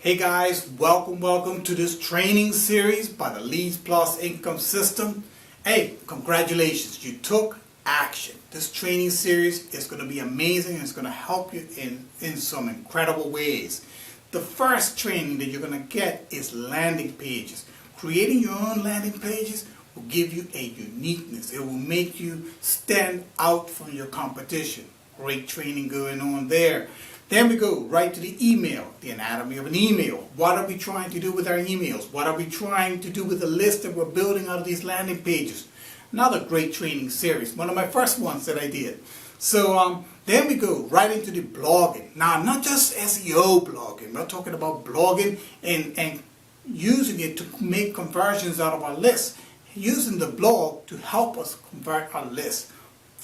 Hey guys, welcome to this training series by the Leads Plus Income System. Hey, congratulations, you took action. This training series is going to be amazing. It's going to help you in some incredible ways. The first training that you're going to get is landing pages. Creating your own landing pages will give you a uniqueness. It will make you stand out from your competition. Great training going on there. Then we go right to the email, the anatomy of an email. What are we trying to do with our emails? What are we trying to do with the list that we're building out of these landing pages? Another great training series, one of my first ones that I did. So then we go right into the blogging. Now, not just SEO blogging. We're talking about blogging and using it to make conversions out of our list. Using the blog to help us convert our list.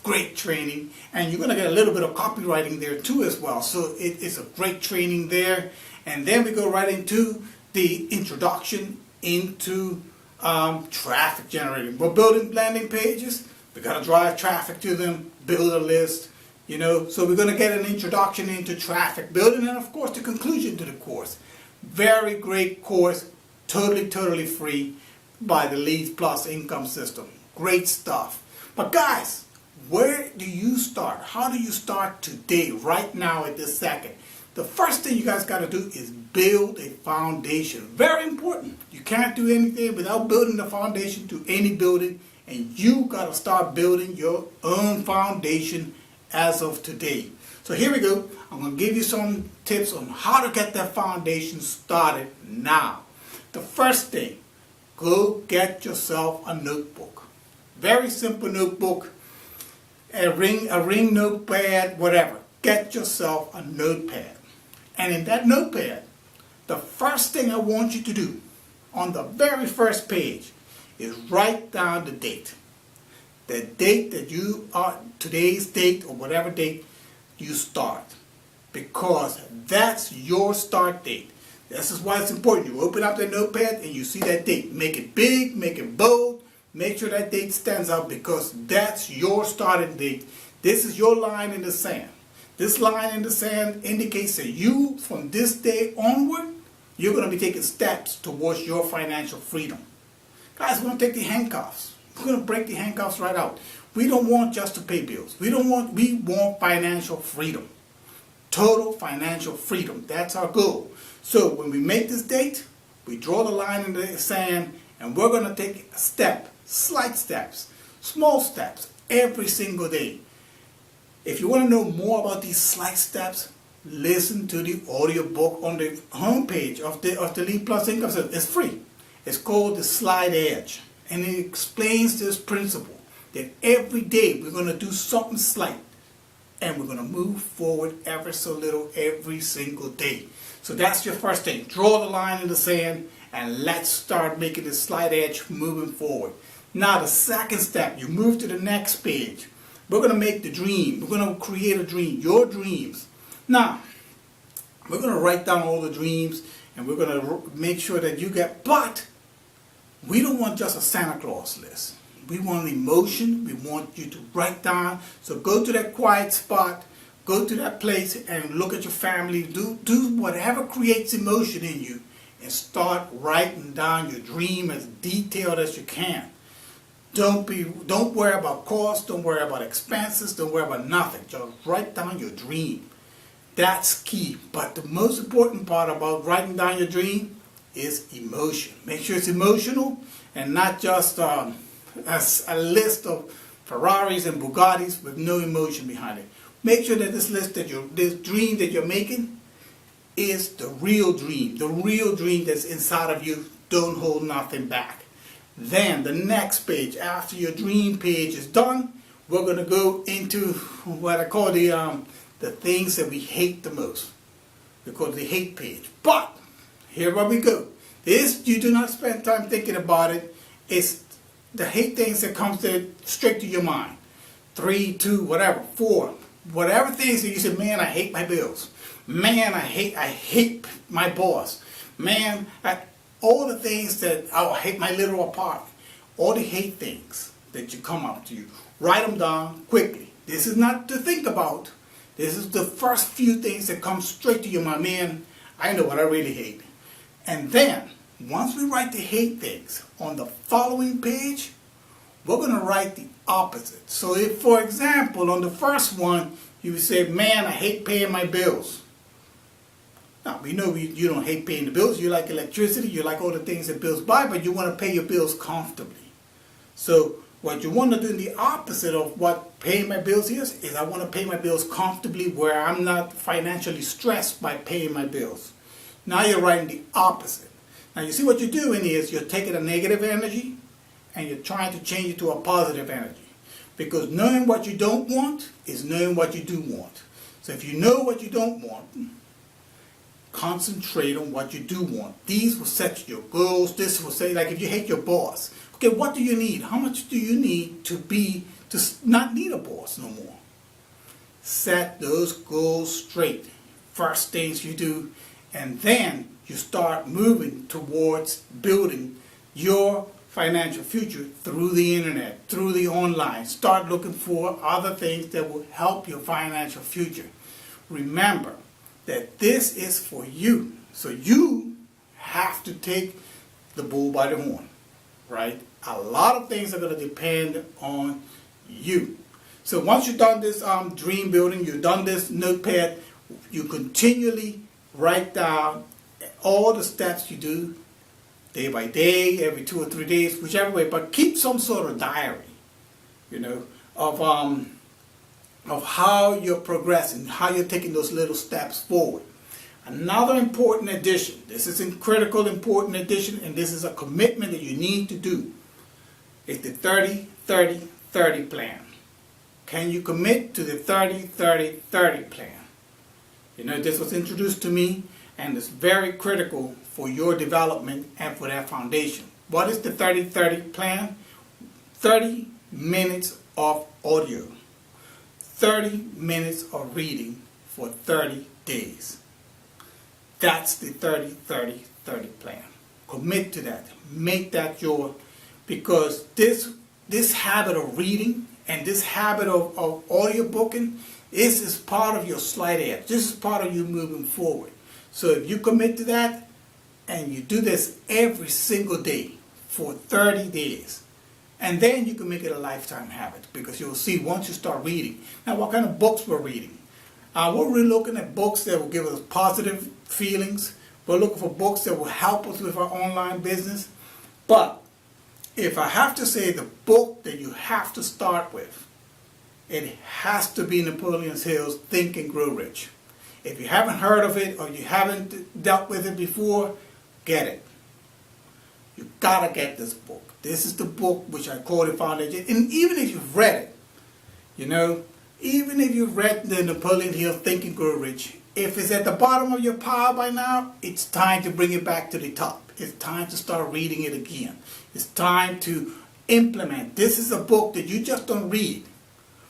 Great training, and you're going to get a little bit of copywriting there too as well, so it's a great training there. And then we go right into the introduction into traffic generating. We're building landing pages, we got to drive traffic to them, build a list, so we're going to get an introduction into traffic building, and of course the conclusion to the course. Very great course, totally free by the Leads Plus Income System. Great stuff. But guys, where do you start? How do you start today, right now at this second? The first thing you guys got to do is build a foundation. Very important. You can't do anything without building the foundation to any building, and you got to start building your own foundation as of today. So here we go. I'm going to give you some tips on how to get that foundation started now. The first thing, go get yourself a notebook. Very simple notebook. A ring notepad, whatever. Get yourself a notepad. And in that notepad, the first thing I want you to do on the very first page is write down the date. The date that you are, today's date or whatever date you start. Because that's your start date. This is why it's important. You open up the notepad and you see that date. Make it big, make it bold. Make sure that date stands out because that's your starting date. This is your line in the sand. This line in the sand indicates that you, from this day onward, you're going to be taking steps towards your financial freedom. Guys, we're going to take the handcuffs. We're going to break the handcuffs right out. We don't want just to pay bills. We want financial freedom. Total financial freedom. That's our goal. So when we make this date, we draw the line in the sand, and we're going to take a step. Slight steps, small steps, every single day. If you want to know more about these slight steps, listen to the audiobook on the homepage of the Leads Plus Income System. It's free. It's called The Slight Edge. And it explains this principle that every day we're going to do something slight. And we're going to move forward ever so little every single day. So that's your first thing. Draw the line in the sand and let's start making this slight edge moving forward. Now the second step, you move to the next page. We're going to make the dream. We're going to create a dream, your dreams. Now, we're going to write down all the dreams and we're going to make sure that you get, but we don't want just a Santa Claus list. We want emotion. We want you to write down. So go to that quiet spot, go to that place and look at your family. Do whatever creates emotion in you and start writing down your dream as detailed as you can. Don't worry about costs, don't worry about expenses, don't worry about nothing. Just write down your dream. That's key. But the most important part about writing down your dream is emotion. Make sure it's emotional and not just a list of Ferraris and Bugattis with no emotion behind it. Make sure that this dream that you're making is the real dream that's inside of you. Don't hold nothing back. Then the next page, after your dream page is done, we're going to go into what I call the things that we hate the most. We call it the hate page. But here where we go. This, you do not spend time thinking about it. It's the hate things that comes straight to your mind. 3, 2, whatever, 4. Whatever things that you say, man, I hate my bills. Man, I hate my boss. Man, all the things that, I hate my little apartment. All the hate things that you come up to you. Write them down quickly. This is not to think about. This is the first few things that come straight to your mind. Man, I know what I really hate. And then, once we write the hate things, on the following page, we're going to write the opposite. So if, for example, on the first one, you would say, man, I hate paying my bills. Now, we know you don't hate paying the bills. You like electricity. You like all the things that bills buy, but you want to pay your bills comfortably. So what you want to do in the opposite of what paying my bills is I want to pay my bills comfortably where I'm not financially stressed by paying my bills. Now you're writing the opposite. Now you see what you're doing is you're taking a negative energy and you're trying to change it to a positive energy. Because knowing what you don't want is knowing what you do want. So if you know what you don't want, concentrate on what you do want. These will set your goals. This will say, like if you hate your boss, okay, what do you need? How much do you need to not need a boss no more? Set those goals straight. First things you do, and then you start moving towards building your financial future through the internet, through the online. Start looking for other things that will help your financial future. Remember that this is for you. So you have to take the bull by the horn, right? A lot of things are going to depend on you. So once you've done this dream building, you've done this notepad, you continually write down all the steps you do day by day, every 2 or 3 days, whichever way, but keep some sort of diary, of how you're progressing, how you're taking those little steps forward. Another important addition, this is a critical important addition, and this is a commitment that you need to do, is the 30-30-30 plan. Can you commit to the 30-30-30 plan? This was introduced to me, and it's very critical for your development and for that foundation. What is the 30-30 plan? 30 minutes of audio, 30 minutes of reading for 30 days. That's the 30-30-30 plan. Commit to that. Make that your, because this habit of reading and this habit of audio booking, this is part of your slight edge. This is part of you moving forward. So if you commit to that and you do this every single day for 30 days, and then you can make it a lifetime habit, because you'll see once you start reading. Now, what kind of books we're reading? We're really looking at books that will give us positive feelings. We're looking for books that will help us with our online business. But if I have to say the book that you have to start with, it has to be Napoleon Hill's Think and Grow Rich. If you haven't heard of it or you haven't dealt with it before, get it. You gotta get this book. This is the book which I call the foundation. And even if you've read it, even if you've read the Napoleon Hill Think and Grow Rich, if it's at the bottom of your pile by now, it's time to bring it back to the top. It's time to start reading it again. It's time to implement. This is a book that you just don't read,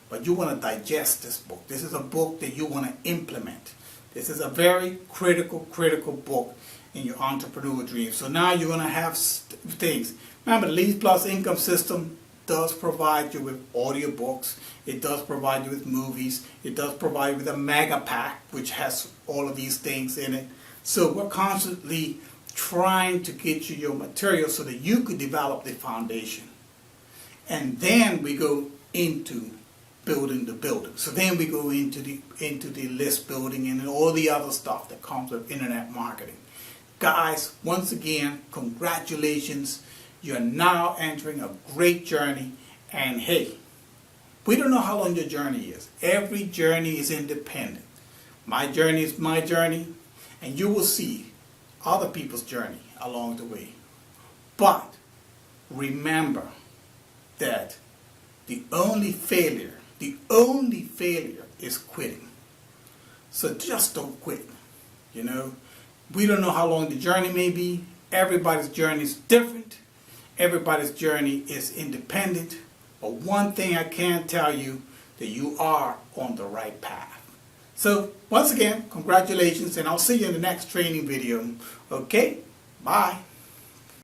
but you want to digest this book. This is a book that you want to implement. This is a very critical book in your entrepreneur dream. So now you're going to have things. Remember, the Leads Plus Income System does provide you with audiobooks. It does provide you with movies. It does provide you with a mega pack, which has all of these things in it. So we're constantly trying to get you your material so that you could develop the foundation. And then we go into building the building. So then we go into the list building and all the other stuff that comes with internet marketing. Guys, once again, congratulations. You're now entering a great journey. And hey, we don't know how long your journey is. Every journey is independent. My journey is my journey, and you will see other people's journey along the way. But remember that the only failure is quitting. So just don't quit. We don't know how long the journey may be. Everybody's journey is different. Everybody's journey is independent. But one thing I can tell you, that you are on the right path. So once again, congratulations, and I'll see you in the next training video. Okay, bye.